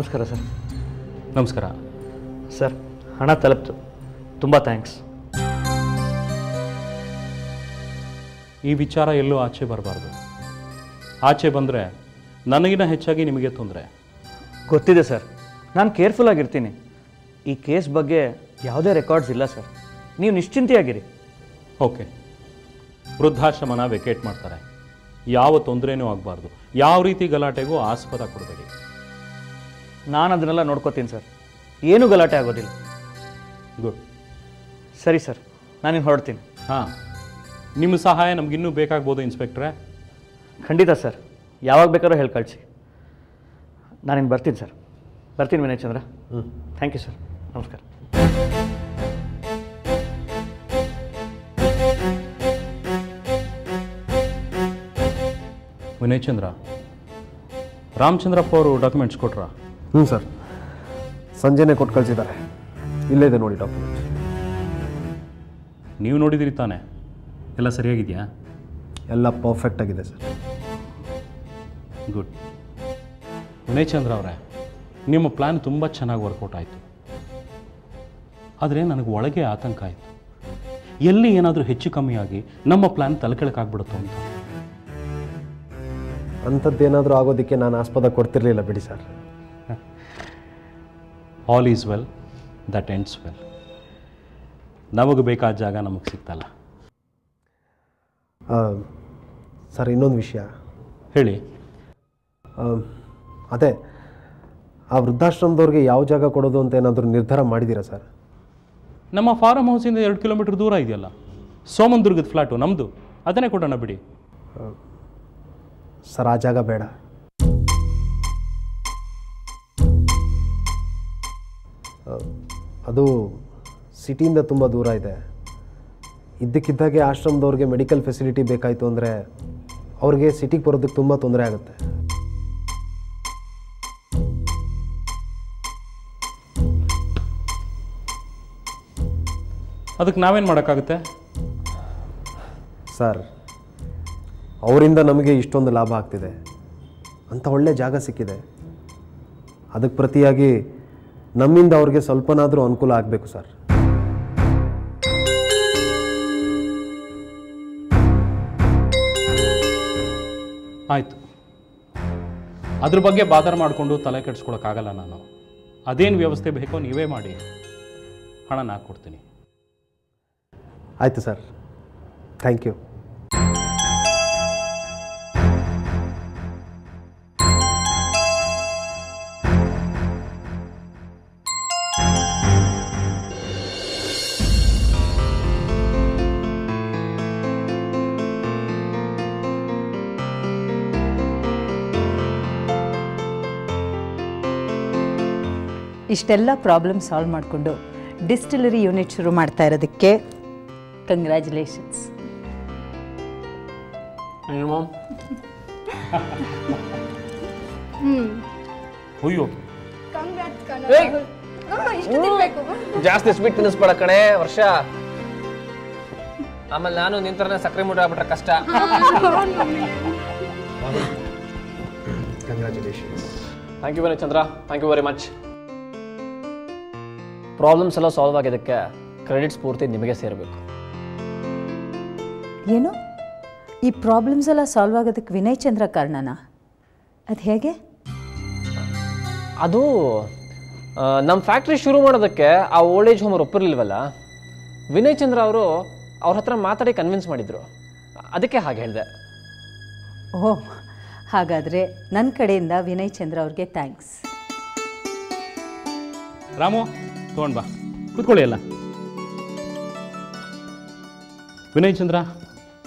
ನಮಸ್ಕಾರ ಸರ್. ನಮಸ್ಕಾರ ಸರ್, ಹಣ ತಲುಪ್ತು. ತುಂಬ ಥ್ಯಾಂಕ್ಸ್. ಈ ವಿಚಾರ ಎಲ್ಲೂ ಆಚೆ ಬರಬಾರ್ದು. ಆಚೆ ಬಂದರೆ ನನಗಿನ ಹೆಚ್ಚಾಗಿ ನಿಮಗೆ ತೊಂದರೆ. ಗೊತ್ತಿದೆ ಸರ್, ನಾನು ಕೇರ್ಫುಲ್ ಆಗಿರ್ತೀನಿ. ಈ ಕೇಸ್ ಬಗ್ಗೆ ಯಾವುದೇ ರೆಕಾರ್ಡ್ಸ್ ಇಲ್ಲ ಸರ್, ನೀವು ನಿಶ್ಚಿಂತೆಯಾಗಿರಿ. ಓಕೆ, ವೃದ್ಧಾಶ್ರಮನ ವೆಕೇಟ್ ಮಾಡ್ತಾರೆ. ಯಾವ ತೊಂದರೆನೂ ಆಗಬಾರ್ದು. ಯಾವ ರೀತಿ ಗಲಾಟೆಗೂ ಆಸ್ಪದ ಕೊಡಬೇಡಿ. ನಾನು ಅದನ್ನೆಲ್ಲ ನೋಡ್ಕೋತೀನಿ ಸರ್, ಏನೂ ಗಲಾಟೆ ಆಗೋದಿಲ್ಲ. ಗುಡ್. ಸರಿ ಸರ್, ನಾನಿನ್ನು ಹೊರಡ್ತೀನಿ. ಹಾಂ, ನಿಮ್ಮ ಸಹಾಯ ನಮಗಿನ್ನೂ ಬೇಕಾಗ್ಬೋದು ಇನ್ಸ್ಪೆಕ್ಟ್ರೇ. ಖಂಡಿತ ಸರ್, ಯಾವಾಗ ಬೇಕಾದ್ರೂ ಹೇಳಿ ಕಳಿಸಿ. ನಾನಿನ್ನು ಬರ್ತೀನಿ ಸರ್. ಬರ್ತೀನಿ Vinay Chandra. Thank you sir. ನಮಸ್ಕಾರ. ವಿನಯ್ ಚಂದ್ರ, ರಾಮಚಂದ್ರಪ್ಪ ಅವರು ಡಾಕ್ಯುಮೆಂಟ್ಸ್ ಕೊಟ್ರಾ? ಸರ್, ಸಂಜೆನೇ ಕೊಟ್ಟು ಕಳಿಸಿದ್ದಾರೆ. ಇಲ್ಲೇ ಇದೆ ನೋಡಿ ಡಾಕ್ಯುಮೆಂಟ್. ನೀವು ನೋಡಿದಿರಿ ತಾನೆ? ಎಲ್ಲ ಸರಿಯಾಗಿದೆಯಾ? ಎಲ್ಲ ಪರ್ಫೆಕ್ಟ್ ಆಗಿದೆ ಸರ್. ಗುಡ್. ವಿನಯ್ ಚಂದ್ರ ಅವರೇ, ನಿಮ್ಮ ಪ್ಲ್ಯಾನ್ ತುಂಬ ಚೆನ್ನಾಗಿ ವರ್ಕೌಟ್ ಆಯಿತು. ಆದರೆ ನನಗೆ ಒಳಗೆ ಆತಂಕ ಆಯಿತು. ಎಲ್ಲಿ ಏನಾದರೂ ಹೆಚ್ಚು ಕಮ್ಮಿಯಾಗಿ ನಮ್ಮ ಪ್ಲ್ಯಾನ್ ತಲೆಕೆಳಕಾಗ್ಬಿಡುತ್ತೋ ಅಂತ. ಅಂಥದ್ದೇನಾದರೂ ಆಗೋದಕ್ಕೆ ನಾನು ಆಸ್ಪದ ಕೊಡ್ತಿರ್ಲಿಲ್ಲ ಬಿಡಿ sir. All is well that ends well. ನಮಗೆ ಬೇಕಾದ ಜಾಗ ನಮಗೆ ಸಿಗ್ತಲ್ಲ. ಸರ್, ಇನ್ನೊಂದು ವಿಷಯ ಹೇಳಿ. ಅದೇ ಆ ವೃದ್ಧಾಶ್ರಮದವ್ರಿಗೆ ಯಾವ ಜಾಗ ಕೊಡೋದು ಅಂತ ಏನಾದರೂ ನಿರ್ಧಾರ ಮಾಡಿದ್ದೀರಾ ಸರ್? ನಮ್ಮ ಫಾರಮ್ ಹೌಸಿಂದ 2 ಕಿಲೋಮೀಟರ್ ದೂರ ಇದೆಯಲ್ಲ, ಸೋಮನದುರ್ಗದ ಫ್ಲ್ಯಾಟು ನಮ್ಮದು, ಅದನ್ನೇ ಕೊಡೋಣ ಬಿಡಿ. ಸರ್, ಆ ಜಾಗ ಬೇಡ. ಅದು ಸಿಟಿಯಿಂದ ತುಂಬ ದೂರ ಇದೆ. ಇದ್ದಕ್ಕಿದ್ದಾಗೆ ಆಶ್ರಮದವ್ರಿಗೆ ಮೆಡಿಕಲ್ ಫೆಸಿಲಿಟಿ ಬೇಕಾಯಿತು ಅಂದರೆ ಅವ್ರಿಗೆ ಸಿಟಿಗೆ ಬರೋದಕ್ಕೆ ತುಂಬ ತೊಂದರೆ ಆಗುತ್ತೆ. ಅದಕ್ಕೆ ನಾವೇನು ಮಾಡೋಕ್ಕಾಗುತ್ತೆ ಸರ್? ಅವರಿಂದ ನಮಗೆ ಇಷ್ಟೊಂದು ಲಾಭ ಆಗ್ತಿದೆ, ಅಂಥ ಒಳ್ಳೆ ಜಾಗ ಸಿಕ್ಕಿದೆ. ಅದಕ್ಕೆ ಪ್ರತಿಯಾಗಿ ನಮ್ಮಿಂದ ಅವ್ರಿಗೆ ಸ್ವಲ್ಪನಾದರೂ ಅನುಕೂಲ ಆಗಬೇಕು ಸರ್. ಆಯಿತು, ಅದ್ರ ಬಗ್ಗೆ ಬಾದರ್ ಮಾಡಿಕೊಂಡು ತಲೆ ಕೆಡಿಸ್ಕೊಳಕ್ಕಾಗಲ್ಲ ನಾನು. ಅದೇನು ವ್ಯವಸ್ಥೆ ಬೇಕೋ ನೀವೇ ಮಾಡಿ, ಹಣ ನಾನು ಕೊಡ್ತೀನಿ. ಆಯಿತು ಸರ್, ಥ್ಯಾಂಕ್ ಯು. ಇಷ್ಟೆಲ್ಲ ಪ್ರಾಬ್ಲಮ್ ಸಾಲ್ವ್ ಮಾಡಿಕೊಂಡು ಡಿಸ್ಟಿಲರಿ ಯೂನಿಟ್ ಶುರು ಮಾಡ್ತಾ ಇರೋದಕ್ಕೆ ಕಂಗ್ರ್ಯಾಚುಲೇಷನ್ಸ್. ಅಯ್ಯೋ, ಜಾಸ್ತಿ ಸ್ವೀಟ್ ತಿನ್ನಿಸ್ಬೇಡ ಕಣೆ ವರ್ಷ. ಆಮೇಲೆ ನಾನು ನಿಂತರ ಸಕ್ಕರೆ ಮೂಟ ಆಗ್ಬಿಟ್ರೆ ಕಷ್ಟ. Congratulations. Thank you Vinay Chandra, thank you very much. Problems ಎಲ್ಲ ಸಾಲ್ವ್ ಆಗಿದ್ದಕ್ಕೆ ಕ್ರೆಡಿಟ್ಸ್ ಪೂರ್ತಿ ನಿಮಗೆ ಸೇರಬೇಕು. ಏನು, ಈ ಪ್ರಾಬ್ಲಮ್ಸ್ ಎಲ್ಲ ಸಾಲ್ವ್ ಆಗೋದಕ್ಕೆ ವಿನಯ್ ಚಂದ್ರ ಕಾರಣನಾ? ಅದು ಹೇಗೆ? ಅದು ನಮ್ಮ ಫ್ಯಾಕ್ಟ್ರಿ ಶುರು ಮಾಡೋದಕ್ಕೆ ಆ ಓಲ್ಡ್ ಏಜ್ ಹೋಮರ್ ಒಪ್ಪಿರ್ಲಿಲ್ವಲ್ಲ, ವಿನಯ್ ಚಂದ್ರ ಅವರು ಅವ್ರ ಹತ್ರ ಮಾತಾಡಿ ಕನ್ವಿನ್ಸ್ ಮಾಡಿದರು. ಅದಕ್ಕೆ ಹಾಗೆ ಹೇಳಿದೆ. ಓಹ್, ಹಾಗಾದರೆ ನನ್ನ ಕಡೆಯಿಂದ ವಿನಯ್ ಚಂದ್ರ ಅವ್ರಿಗೆ ಥ್ಯಾಂಕ್ಸ್. ರಾಮು, ತೊಗೊಂಡು ಬಾ, ಕೂತ್ಕೊಳ್ಳಿ ಎಲ್ಲ. ವಿನಯ್ ಚಂದ್ರ,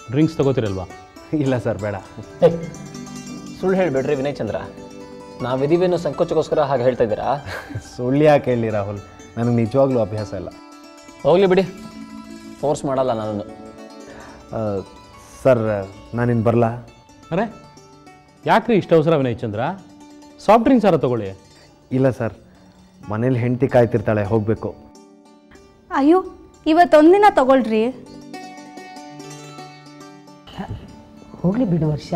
ಡ್ರಿಂಕ್ಸ್ ತಗೋತಿರಲ್ವಾ? ಇಲ್ಲ ಸರ್, ಬೇಡ. ಸುಳ್ಳು ಹೇಳಿಬಿಡ್ರಿ ವಿನಯ್ ಚಂದ್ರ, ನಾವಿದೀವಿ ಅನ್ನೋ ಸಂಕೋಚಕ್ಕೋಸ್ಕರ ಹಾಗೆ ಹೇಳ್ತಾ ಇದ್ದೀರಾ? ಸುಳ್ಳು ಯಾಕೆ ಹೇಳಿ ರಾಹುಲ್, ನನಗೆ ನಿಜವಾಗ್ಲೂ ಅಭ್ಯಾಸ ಇಲ್ಲ. ಹೋಗಲಿ ಬಿಡಿ, ಫೋರ್ಸ್ ಮಾಡಲ್ಲ ನಾನು. ಸರ್, ನಾನಿನ್ನು ಬರಲಾ? ಅರೆ, ಯಾಕ್ರಿ ಇಷ್ಟು ಅವಸರ ವಿನಯ್ ಚಂದ್ರ? ಸಾಫ್ಟ್ ಡ್ರಿಂಕ್ಸ್ ಯಾರ ತಗೊಳ್ಳಿ. ಇಲ್ಲ ಸರ್, ಮನೇಲಿ ಹೆಂಡತಿ ಕಾಯ್ತಿರ್ತಾಳೆ, ಹೋಗಬೇಕು. ಅಯ್ಯೋ, ಇವತ್ತೊಂದಿನ ತಗೊಳ್ರಿ. ಹೋಗಲಿ ಬಿಡು ವರ್ಷ,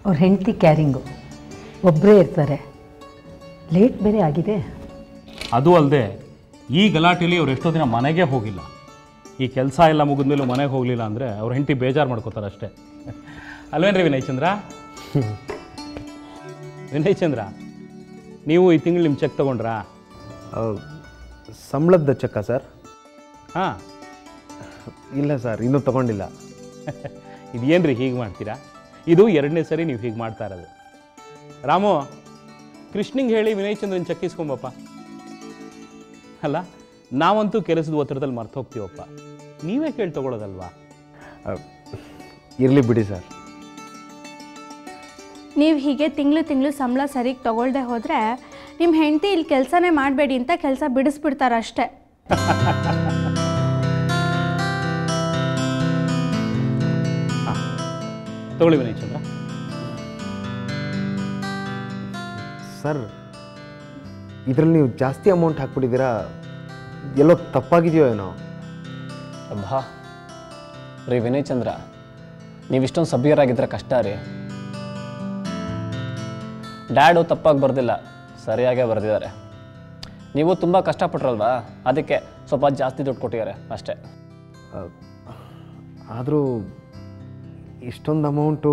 ಅವ್ರ ಹೆಂಡತಿ ಕ್ಯಾರಿಂಗು ಒಬ್ಬರೇ ಇರ್ತಾರೆ. ಲೇಟ್ ಬೇರೆ ಆಗಿದೆ. ಅದು ಅಲ್ಲದೆ ಈ ಗಲಾಟೆಯಲ್ಲಿ ಅವ್ರು ಎಷ್ಟೋ ದಿನ ಮನೆಗೆ ಹೋಗಿಲ್ಲ. ಈ ಕೆಲಸ ಎಲ್ಲ ಮುಗಿದ್ಮೇಲೂ ಮನೆಗೆ ಹೋಗಲಿಲ್ಲ ಅಂದರೆ ಅವ್ರ ಹೆಂಡತಿ ಬೇಜಾರು ಮಾಡ್ಕೋತಾರೆ ಅಷ್ಟೇ. ಅಲ್ವೇನ್ರಿ ವಿನಯ್ ಚಂದ್ರ? ವಿನಯ್ ಚಂದ್ರ, ನೀವು ಈ ತಿಂಗಳು ನಿಮ್ಮ ಚೆಕ್ ತೊಗೊಂಡ್ರಾ? ಸಂಬಳದ ಚೆಕ್ಕ ಸರ್? ಹಾಂ. ಇಲ್ಲ ಸರ್, ಇನ್ನೂ ತೊಗೊಂಡಿಲ್ಲ. ಇದೇನ್ರಿ ಹೀಗೆ ಮಾಡ್ತೀರಾ? ಇದು 2ನೇ ಸರಿ ನೀವು ಹೀಗೆ ಮಾಡ್ತಾ ಇರೋದು. ರಾಮು, ಕೃಷ್ಣಿಂಗೆ ಹೇಳಿ ವಿನಯ್ ಚಂದ್ರನ್ ಚೆಕ್ ಇಸ್ಕೊಂಬಪ್ಪ. ಅಲ್ಲ, ನಾವಂತೂ ಕೆಲಸದ ಒತ್ತಡದಲ್ಲಿ ಮರ್ತು ಹೋಗ್ತೀವಪ್ಪ, ನೀವೇ ಕೇಳಿ ತೊಗೊಳೋದಲ್ವಾ? ಇರಲಿ ಬಿಡಿ ಸರ್. ನೀವು ಹೀಗೆ ತಿಂಗಳು ಸಂಬಳ ಸರಿಗೆ ತಗೊಳ್ದೆ ಹೋದರೆ ನಿಮ್ಮ ಹೆಂಡತಿ ಇಲ್ಲಿ ಕೆಲಸನೇ ಮಾಡಬೇಡಿ ಅಂತ ಕೆಲಸ ಬಿಡಿಸ್ಬಿಡ್ತಾರೆ ಅಷ್ಟೇ. ತಗೊಳ್ಳಿ ವಿನಯ್ ಚಂದ್ರ. ಸರ್, ಇದರಲ್ಲಿ ನೀವು ಜಾಸ್ತಿ ಅಮೌಂಟ್ ಹಾಕ್ಬಿಟ್ಟಿದ್ದೀರಾ, ಎಲ್ಲೋ ತಪ್ಪಾಗಿದೆಯೋ ಏನೋ? ಅಬ್ಬಾ ರೀ ವಿನಯ್ ಚಂದ್ರ, ನೀವಿಷ್ಟೊಂದು ಸಭ್ಯರಾಗಿದ್ದರೆ ಕಷ್ಟ ರೀ. ಡ್ಯಾಡು ತಪ್ಪಾಗಿ ಬರೆದಿಲ್ಲ, ಸರಿಯಾಗೇ ಬರೆದಿದ್ದಾರೆ. ನೀವು ತುಂಬ ಕಷ್ಟಪಟ್ರಲ್ವಾ, ಅದಕ್ಕೆ ಸ್ವಲ್ಪ ಜಾಸ್ತಿ ದುಡ್ಡು ಕೊಟ್ಟಿದ್ದಾರೆ ಅಷ್ಟೇ. ಆದರೂ ಇಷ್ಟೊಂದು ಅಮೌಂಟು.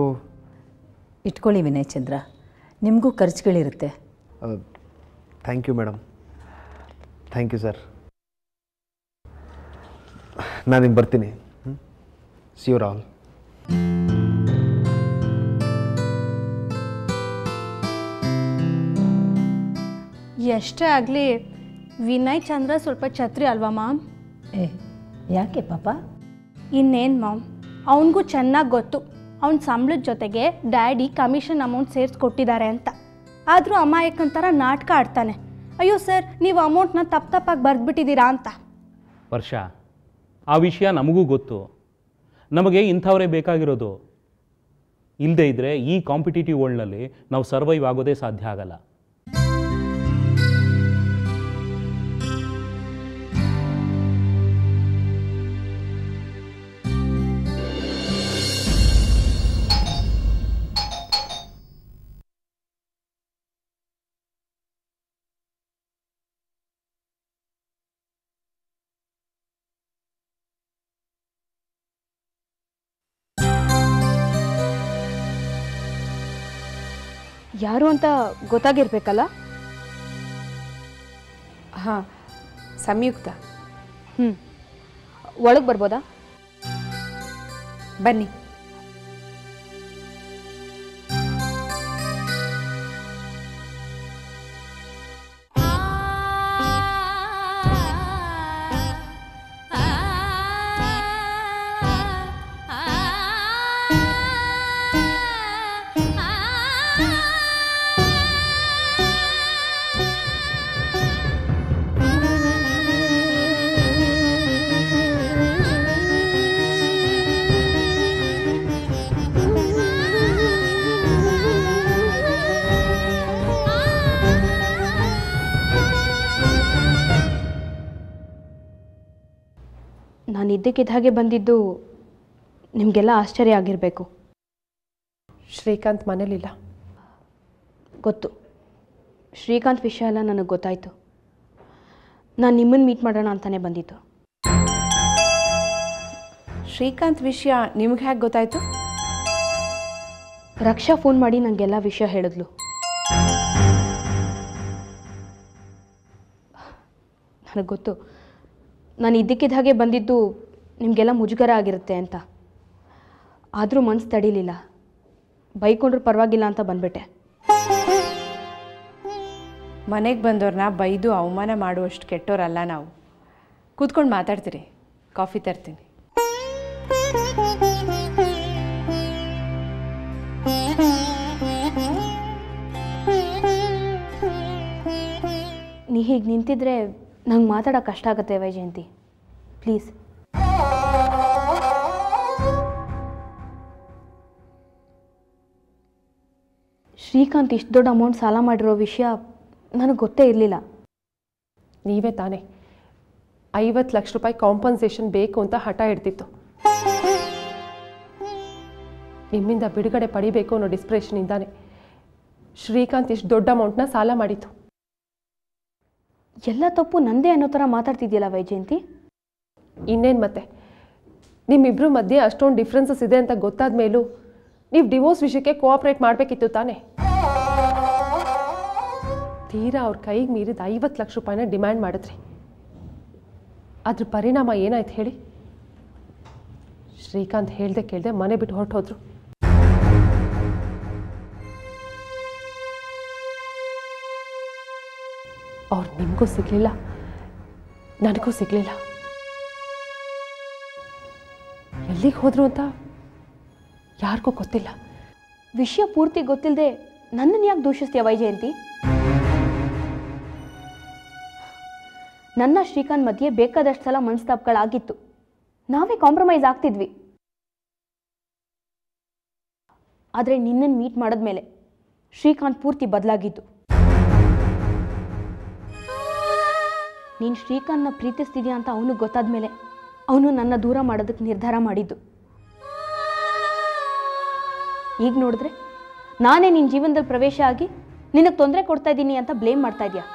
ಇಟ್ಕೊಳ್ಳಿ ವಿನಯ್ ಚಂದ್ರ, ನಿಮಗೂ ಖರ್ಚುಗಳಿರುತ್ತೆ. Thank you madam. Thank you sir. ನಾನು ಬರ್ತೀನಿ. See you all. ಎಷ್ಟೇ ಆಗಲಿ ವಿನಯ್ ಚಂದ್ರ ಸ್ವಲ್ಪ ಛತ್ರಿ ಅಲ್ವಾ ಮಾಮ್? ಯಾಕೆ ಪಾಪ? ಇನ್ನೇನು ಮಾಮ್, ಅವನಿಗೂ ಚೆನ್ನಾಗಿ ಗೊತ್ತು ಅವ್ನ ಸಂಬಳದ ಜೊತೆಗೆ ಡ್ಯಾಡಿ ಕಮಿಷನ್ ಅಮೌಂಟ್ ಸೇರಿಸ್ಕೊಟ್ಟಿದ್ದಾರೆ ಅಂತ. ಆದರೂ ಅಮಾಯಕಂತರ ನಾಟಕ ಆಡ್ತಾನೆ. ಅಯ್ಯೋ ಸರ್, ನೀವು ಅಮೌಂಟ್ನ ತಪ್ಪಾಗಿ ಬರೆದ್ಬಿಟ್ಟಿದ್ದೀರಾ ಅಂತ. ವರ್ಷ, ಆ ವಿಷಯ ನಮಗೂ ಗೊತ್ತು. ನಮಗೆ ಇಂಥವರೇ ಬೇಕಾಗಿರೋದು. ಇಲ್ಲದೇ ಇದ್ದರೆ ಈ ಕಾಂಪಿಟೇಟಿವ್ ವರ್ಲ್ಡ್ನಲ್ಲಿ ನಾವು ಸರ್ವೈವ್ ಆಗೋದೇ ಸಾಧ್ಯ ಆಗಲ್ಲ. ಯಾರು ಅಂತ ಗೊತ್ತಾಗಿರ್ಬೇಕಲ್ಲ? ಹಾಂ, ಸಂಯುಕ್ತ. ಒಳಗೆ ಬರ್ಬೋದಾ? ಬನ್ನಿ. ನಾನು ಇದ್ದಕ್ಕಿದ್ದ ಹಾಗೆ ಬಂದಿದ್ದು ನಿಮಗೆಲ್ಲ ಆಶ್ಚರ್ಯ ಆಗಿರಬೇಕು. ಶ್ರೀಕಾಂತ್ ಮನೇಲಿಲ್ಲ. ಗೊತ್ತು, ಶ್ರೀಕಾಂತ್ ವಿಷಯ ಎಲ್ಲ ನನಗೆ ಗೊತ್ತಾಯಿತು. ನಾನು ನಿಮ್ಮನ್ನು ಮೀಟ್ ಮಾಡೋಣ ಅಂತಲೇ ಬಂದಿದ್ದು. ಶ್ರೀಕಾಂತ್ ವಿಷಯ ನಿಮ್ಗೆ ಹೇಗೆ ಗೊತ್ತಾಯಿತು? ರಕ್ಷಾ ಫೋನ್ ಮಾಡಿ ನನಗೆಲ್ಲ ವಿಷಯ ಹೇಳಿದ್ಲು. ನನಗೆ ಗೊತ್ತು, ನಾನು ಇದ್ದಕ್ಕಿದ್ದ ಹಾಗೆ ಬಂದಿದ್ದು ನಿಮಗೆಲ್ಲ ಮುಜುಗರ ಆಗಿರುತ್ತೆ ಅಂತ. ಆದರೂ ಮನಸ್ಸು ತಡೀಲಿಲ್ಲ. ಬೈಕೊಂಡ್ರು ಪರವಾಗಿಲ್ಲ ಅಂತ ಬಂದ್ಬಿಟ್ಟೆ. ಮನೆಗೆ ಬಂದವ್ರನ್ನ ಬೈದು ಅವಮಾನ ಮಾಡುವಷ್ಟು ಕೆಟ್ಟೋರಲ್ಲ ನಾವು. ಕೂತ್ಕೊಂಡು ಮಾತಾಡ್ತೀರಿ, ಕಾಫಿ ತರ್ತೀನಿ. ನೀ ಹೀಗೆ ನಿಂತಿದ್ರೆ ನಂಗೆ ಮಾತಾಡೋಕೆ ಕಷ್ಟ ಆಗುತ್ತೆ ವೈಜಯಂತಿ, ಪ್ಲೀಸ್. ಶ್ರೀಕಾಂತ್ ಇಷ್ಟು ದೊಡ್ಡ ಅಮೌಂಟ್ ಸಾಲ ಮಾಡಿರೋ ವಿಷಯ ನನಗೆ ಗೊತ್ತೇ ಇರಲಿಲ್ಲ. ನೀವೇ ತಾನೇ 50 ಲಕ್ಷ ರೂಪಾಯಿ ಕಾಂಪನ್ಸೇಷನ್ ಬೇಕು ಅಂತ ಹಠ ಹಿಡ್ತಿತ್ತು. ನಿಮ್ಮಿಂದ ಬಿಡುಗಡೆ ಪಡಿಬೇಕು ಅನ್ನೋ ಡಿಸ್ಪ್ರೆಷನಿಂದಾನೆ ಶ್ರೀಕಾಂತ್ ಇಷ್ಟು ದೊಡ್ಡ ಅಮೌಂಟ್ನ ಸಾಲ ಮಾಡಿತ್ತು. ಎಲ್ಲ ತಪ್ಪು ನಂದೇ ಅನ್ನೋ ಥರ ಮಾತಾಡ್ತಿದ್ಯಲ್ಲ ವೈಜಯಂತಿ. ಇನ್ನೇನು ಮತ್ತೆ, ನಿಮ್ಮಿಬ್ಬರು ಮಧ್ಯೆ ಅಷ್ಟೊಂದು ಡಿಫ್ರೆನ್ಸಸ್ ಇದೆ ಅಂತ ಗೊತ್ತಾದ ಮೇಲೂ ನೀವು ಡಿವೋರ್ಸ್ ವಿಷಯಕ್ಕೆ ಕೋಆಪ್ರೇಟ್ ಮಾಡಬೇಕಿತ್ತು ತಾನೇ. ತೀರಾ ಅವ್ರ ಕೈಗೆ ಮೀರಿದ 50 ಲಕ್ಷ ರೂಪಾಯಿನ ಡಿಮ್ಯಾಂಡ್ ಮಾಡಿದ್ರಿ. ಅದ್ರ ಪರಿಣಾಮ ಏನಾಯ್ತು ಹೇಳಿ? ಶ್ರೀಕಾಂತ್ ಹೇಳ್ದೆ ಕೇಳ್ದೆ ಮನೆ ಬಿಟ್ಟು ಹೊರಟೋದ್ರು. ಅವ್ರು ನಿಮಗೂ ಸಿಗಲಿಲ್ಲ, ನನಗೂ ಸಿಗಲಿಲ್ಲ. ಎಲ್ಲಿಗೆ ಹೋದ್ರು ಅಂತ ಯಾರಿಗೂ ಗೊತ್ತಿಲ್ಲ. ವಿಷಯ ಪೂರ್ತಿ ಗೊತ್ತಿಲ್ಲದೆ ನನ್ನನ್ನು ಯಾಕೆ ದೂಷಿಸ್ತೀಯ ವೈಜಯಂತಿ? ನನ್ನ ಶ್ರೀಕಾಂತ್ ಮಧ್ಯೆ ಬೇಕಾದಷ್ಟು ಸಲ ಮನಸ್ತಾಪಗಳಾಗಿತ್ತು. ನಾವೇ ಕಾಂಪ್ರಮೈಸ್ ಆಗ್ತಿದ್ವಿ. ಆದರೆ ನಿನ್ನನ್ನು ಮೀಟ್ ಮಾಡಿದ್ಮೇಲೆ ಶ್ರೀಕಾಂತ್ ಪೂರ್ತಿ ಬದಲಾಗಿದ್ದು. ನೀನು ಶ್ರೀಕಾಂತ್ನ ಪ್ರೀತಿಸ್ತಿದ್ಯಾ ಅಂತ ಅವನಿಗೆ ಗೊತ್ತಾದ ಮೇಲೆ ಅವನು ನನ್ನ ದೂರ ಮಾಡೋದಕ್ಕೆ ನಿರ್ಧಾರ ಮಾಡಿದ್ದು. ಈಗ ನೋಡಿದ್ರೆ ನಾನೇ ನಿನ್ನ ಜೀವನದಲ್ಲಿ ಪ್ರವೇಶ ಆಗಿ ನಿನಗೆ ತೊಂದರೆ ಕೊಡ್ತಾ ಇದ್ದೀನಿ ಅಂತ ಬ್ಲೇಮ್ ಮಾಡ್ತಾ ಇದೆಯಾ?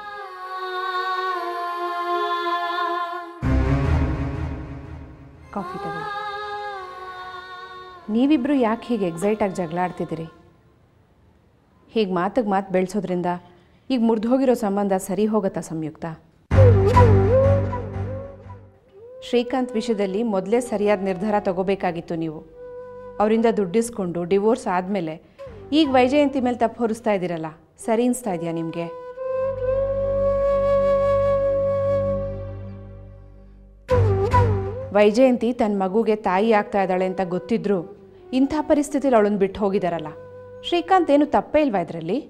ಕಾಫಿ ತಗೊಳ್ಳಿ. ನೀವಿಬ್ಬರು ಯಾಕೆ ಹೀಗೆ ಎಕ್ಸೈಟಾಗಿ ಜಗಳ ಆಡ್ತಿದ್ದೀರಿ? ಹೀಗೆ ಮಾತಿಗೆ ಮಾತು ಬೆಳೆಸೋದ್ರಿಂದ ಈಗ ಮುರಿದು ಹೋಗಿರೋ ಸಂಬಂಧ ಸರಿ ಹೋಗುತ್ತಾ ಸಂಯುಕ್ತ? ಶ್ರೀಕಾಂತ್ ವಿಷಯದಲ್ಲಿ ಮೊದಲೇ ಸರಿಯಾದ ನಿರ್ಧಾರ ತಗೋಬೇಕಾಗಿತ್ತು ನೀವು. ಅವರಿಂದ ದುಡ್ಡಿಸ್ಕೊಂಡು ಡಿವೋರ್ಸ್ ಆದಮೇಲೆ ಈಗ ವೈಜಯಂತಿ ಮೇಲೆ ತಪ್ಪು ಹೊರಿಸ್ತಾ ಇದ್ದೀರಲ್ಲ, ಸರಿ ಅನಿಸ್ತಾ ಇದೆಯಾ ನಿಮಗೆ? ವೈಜಯಂತಿ ತನ್ನ ಮಗುಗೆ ತಾಯಿ ಆಗ್ತಾ ಇದ್ದಾಳೆ ಅಂತ ಗೊತ್ತಿದ್ರು ಇಂಥ ಪರಿಸ್ಥಿತಿಲಿ ಅವಳನ್ನು ಬಿಟ್ಟು ಹೋಗಿದಾರಲ್ಲ. ಶ್ರೀಕಾಂತ್ ಏನು ತಪ್ಪೇ ಇಲ್ವಾ ಇದರಲ್ಲಿ?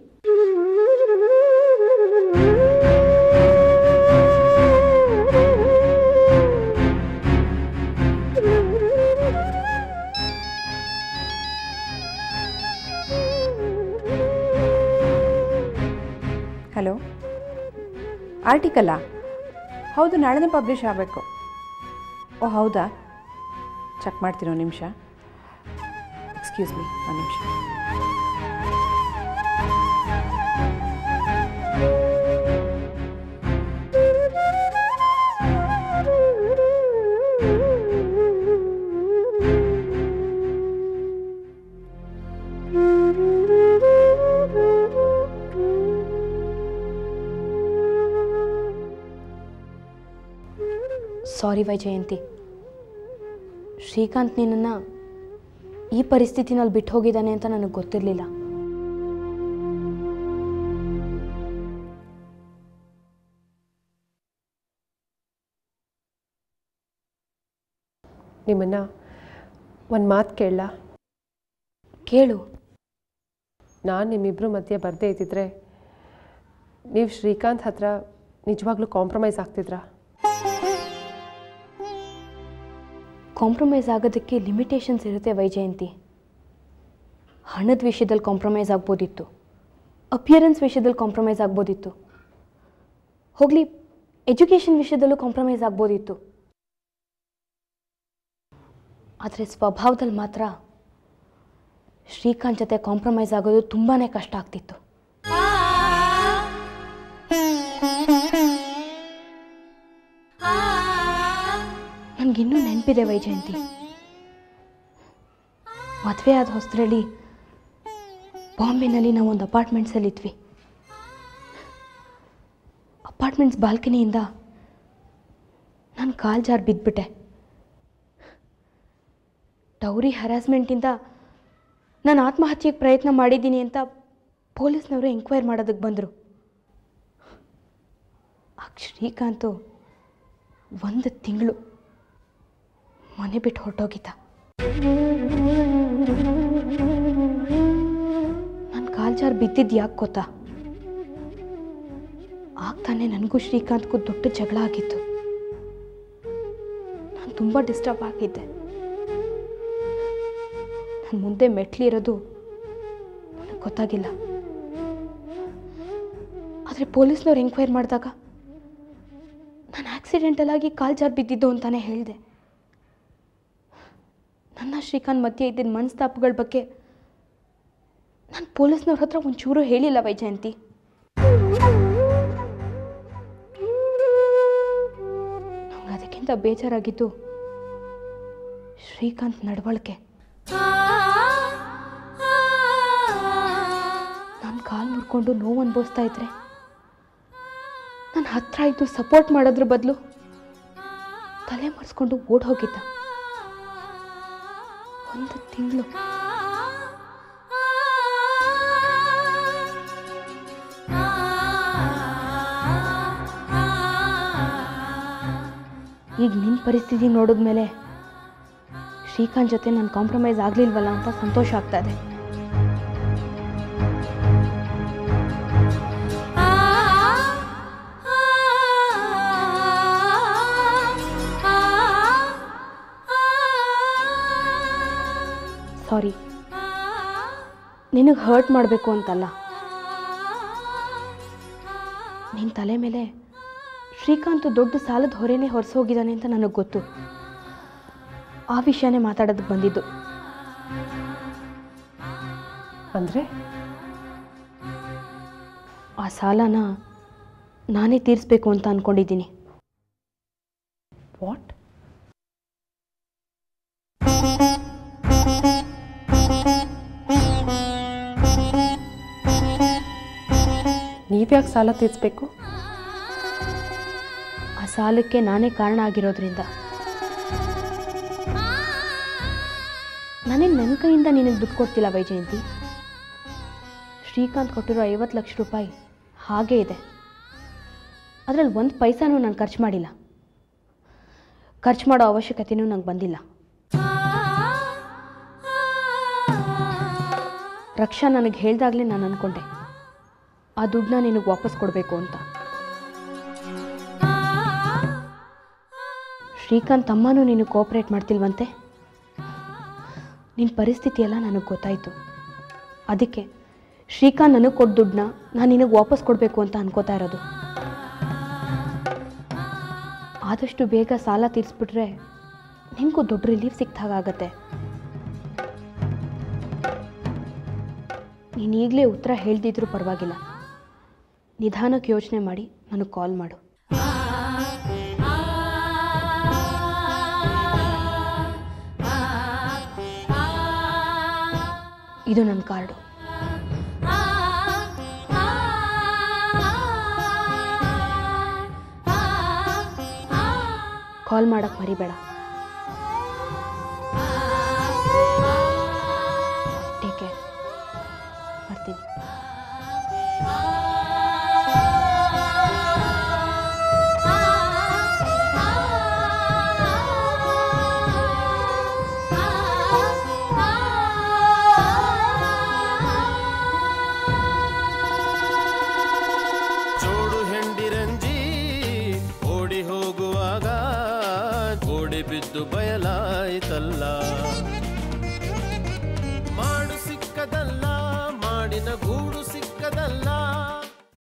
ಹಲೋ, ಆರ್ಟಿಕಲ್ಲಾ? ಹೌದು, ನಾಳೆನೇ ಪಬ್ಲಿಷ್ ಆಗಬೇಕು. ಓ ಹೌದಾ, ಚೆಕ್ ಮಾಡ್ತೀನಿ ಒಂದು ನಿಮಿಷ. ಎಕ್ಸ್ಕ್ಯೂಸ್ ಮೀ, ಒಂದು ನಿಮಿಷ. ಸಾರಿ ವೈಜಯಂತಿ, ಶ್ರೀಕಾಂತ್ ನಿನ್ನನ್ನು ಈ ಪರಿಸ್ಥಿತಿನಲ್ಲಿ ಬಿಟ್ಟು ಹೋಗಿದ್ದಾನೆ ಅಂತ ನನಗೆ ಗೊತ್ತಿರಲಿಲ್ಲ. ನಿಮ್ಮನ್ನು ಒಂದು ಮಾತು ಕೇಳಲಾ? ಕೇಳು. ನಾನು ನಿಮ್ಮಿಬ್ಬರು ಮಧ್ಯೆ ಬರದೇ ಇದ್ದಿದ್ರೆ ನೀವು ಶ್ರೀಕಾಂತ್ ಹತ್ರ ನಿಜವಾಗ್ಲೂ ಕಾಂಪ್ರಮೈಸ್ ಆಗ್ತಿದ್ರಾ? ಕಾಂಪ್ರಮೈಸ್ ಆಗೋದಕ್ಕೆ ಲಿಮಿಟೇಷನ್ಸ್ ಇರುತ್ತೆ ವೈಜಯಂತಿ. ಹಣದ ವಿಷಯದಲ್ಲಿ ಕಾಂಪ್ರಮೈಸ್ ಆಗ್ಬೋದಿತ್ತು, ಅಪಿಯರೆನ್ಸ್ ವಿಷಯದಲ್ಲಿ ಕಾಂಪ್ರಮೈಸ್ ಆಗ್ಬೋದಿತ್ತು, ಹೋಗಲಿ ಎಜುಕೇಷನ್ ವಿಷಯದಲ್ಲೂ ಕಾಂಪ್ರಮೈಸ್ ಆಗ್ಬೋದಿತ್ತು. ಆದರೆ ಸ್ವಭಾವದಲ್ಲಿ ಮಾತ್ರ ಶ್ರೀಕಾಂತ್ ಜೊತೆ ಕಾಂಪ್ರಮೈಸ್ ಆಗೋದು ತುಂಬಾ ಕಷ್ಟ ಆಗ್ತಿತ್ತು. ನನಗಿನ್ನೂ ನೆನಪಿದೆ ವೈಜಯಂತಿ, ಮದುವೆ ಆದ ಹೊಸದ್ರಲ್ಲಿ ಬಾಂಬೆನಲ್ಲಿ ನಾವು ಒಂದು ಅಪಾರ್ಟ್ಮೆಂಟ್ಸಲ್ಲಿದ್ವಿ. ಅಪಾರ್ಟ್ಮೆಂಟ್ಸ್ ಬಾಲ್ಕನಿಯಿಂದ ನಾನು ಕಾಲು ಜಾರಿ ಬಿದ್ದುಬಿಟ್ಟೆ. ಡೌರಿ ಹರಾಸ್ಮೆಂಟಿಂದ ನಾನು ಆತ್ಮಹತ್ಯೆಗೆ ಪ್ರಯತ್ನ ಮಾಡಿದ್ದೀನಿ ಅಂತ ಪೊಲೀಸ್ನವರು ಎಂಕ್ವೈರಿ ಮಾಡೋದಕ್ಕೆ ಬಂದರು. ಆಗ ಶ್ರೀಕಾಂತು 1 ತಿಂಗಳು ಮನೆ ಬಿಟ್ಟು ಹೊರಟೋಗಿದ್ದ. ನಾನು ಕಾಲು ಜಾರಿ ಬಿದ್ದಿದ್ದು ಯಾಕೆ ಗೊತ್ತಾ? ಆಗ್ತಾನೆ ನನಗೂ ಶ್ರೀಕಾಂತ್ಗೂ ದೊಡ್ಡ ಜಗಳ ಆಗಿತ್ತು. ನಾನು ತುಂಬ ಡಿಸ್ಟರ್ಬ್ ಆಗಿದ್ದೆ. ನನ್ನ ಮುಂದೆ ಮೆಟ್ಲಿರೋದು ನನಗೆ ಗೊತ್ತಾಗಿಲ್ಲ. ಆದರೆ ಪೊಲೀಸ್ನವ್ರು ಎಂಕ್ವೈರಿ ಮಾಡಿದಾಗ ನಾನು ಆಕ್ಸಿಡೆಂಟಲಾಗಿ ಕಾಲು ಜಾರಿ ಬಿದ್ದಿದ್ದು ಅಂತಾನೆ ಹೇಳಿದೆ. ನನ್ನ ಶ್ರೀಕಾಂತ್ ಮಧ್ಯೆ ಇದ್ದಿದ್ದ ಮನಸ್ತಾಪಗಳ ಬಗ್ಗೆ ನಾನು ಪೊಲೀಸ್ನವ್ರ ಹತ್ರ ಒಂಚೂರು ಹೇಳಿಲ್ಲ ವೈಜಯಂತಿ. ಬೇಜಾರಾಗಿದ್ದು ಶ್ರೀಕಾಂತ್ ನಡವಳಿಕೆ. ನಾನು ಕಾಲು ಮುರ್ಕೊಂಡು ನೋವು ಅನುಭವಿಸ್ತಾ ಇದ್ರೆ ನನ್ನ ಹತ್ರ ಇದ್ದು ಸಪೋರ್ಟ್ ಮಾಡೋದ್ರ ಬದಲು ತಲೆ ಮರೆಸ್ಕೊಂಡು ಓಡ್ ಹೋಗಿದ್ದ. 1 ತಿಂಗಳು ಈಗ ನಿನ್ನ ಪರಿಸ್ಥಿತಿ ನೋಡಿದ್ಮೇಲೆ ಶ್ರೀಕಾಂತ್ ಜೊತೆ ನಾನು ಕಾಂಪ್ರಮೈಸ್ ಆಗಲಿಲ್ವಲ್ಲ ಅಂತ ಸಂತೋಷ ಆಗ್ತಾ ಇದೆ. ಸಾರಿ, ನಿನಗೆ ಹರ್ಟ್ ಮಾಡಬೇಕು ಅಂತಲ್ಲ. ನಿನ್ನ ತಲೆ ಮೇಲೆ ಶ್ರೀಕಾಂತ್ ದೊಡ್ಡ ಸಾಲದ ಹೊರೆನೇ ಹೊರಿಸೋಗಿದ್ದಾನೆ ಅಂತ ನನಗೆ ಗೊತ್ತು. ಆ ವಿಷಯನೇ ಮಾತಾಡೋದಕ್ಕೆ ಬಂದಿದ್ದು. ಅಂದರೆ ಆ ಸಾಲನ ನಾನೇ ತೀರಿಸ್ಬೇಕು ಅಂತ ಅಂದ್ಕೊಂಡಿದ್ದೀನಿ. ವಾಟ್? ನೀವ್ಯಾಕೆ ಸಾಲ ತೀರಿಸ್ಬೇಕು? ಆ ಸಾಲಕ್ಕೆ ನಾನೇ ಕಾರಣ ಆಗಿರೋದ್ರಿಂದ. ನನಗೆ ನನ್ನ ಕೈಯಿಂದ ನಿನಗೆ ದುಡ್ಡು ಕೊಡ್ತಿಲ್ಲ ವೈಜಯಂತಿ. ಶ್ರೀಕಾಂತ್ ಕೊಟ್ಟಿರೋ 50 ಲಕ್ಷ ರೂಪಾಯಿ ಹಾಗೇ ಇದೆ. ಅದರಲ್ಲಿ 1 ಪೈಸಾನೂ ನಾನು ಖರ್ಚು ಮಾಡಿಲ್ಲ. ಖರ್ಚು ಮಾಡೋ ಅವಶ್ಯಕತೆಯೂ ನಂಗೆ ಬಂದಿಲ್ಲ. ರಕ್ಷಾ ನನಗೆ ಹೇಳ್ದಾಗಲೇ ನಾನು ಅಂದ್ಕೊಂಡೆ ಆ ದುಡ್ಡನ್ನ ನಿನಗೆ ವಾಪಸ್ ಕೊಡಬೇಕು ಅಂತ. ಶ್ರೀಕಾಂತ್ ಅಮ್ಮನೂ ನೀನು ಕೋಆಪ್ರೇಟ್ ಮಾಡ್ತಿಲ್ವಂತೆ. ನಿನ್ನ ಪರಿಸ್ಥಿತಿ ಎಲ್ಲ ನನಗೆ ಗೊತ್ತಾಯಿತು. ಅದಕ್ಕೆ ಶ್ರೀಕಾಂತ್ ನನಗೆ ಕೊಟ್ಟು ದುಡ್ಡನ್ನ ನಾನು ನಿನಗೆ ವಾಪಸ್ ಕೊಡಬೇಕು ಅಂತ ಅನ್ಕೋತಾ ಇರೋದು. ಆದಷ್ಟು ಬೇಗ ಸಾಲ ತೀರಿಸ್ಬಿಟ್ರೆ ನಿಮಗೂ ದೊಡ್ಡ ರಿಲೀಫ್ ಸಿಕ್ತಾಗತ್ತೆ. ನೀನು ಈಗಲೇ ಉತ್ತರ ಹೇಳ್ದಿದ್ರೂ ಪರವಾಗಿಲ್ಲ. ನಿಧಾನಕ್ಕೆ ಯೋಚನೆ ಮಾಡಿ ನನಗೆ ಕಾಲ್ ಮಾಡು. ಇದು ನನ್ನ ಕಾರ್ಡು. ಕಾಲ್ ಮಾಡಕ್ಕೆ ಮರಿಬೇಡ. Take care. ಬರ್ತೀನಿ. ಬಿದ್ದು ಬಯಲಾಯಿತಲ್ಲ, ಮಾಡು ಸಿಕ್ಕದಲ್ಲ, ಮಾಡಿನ ಗೂಡು ಸಿಕ್ಕದಲ್ಲ.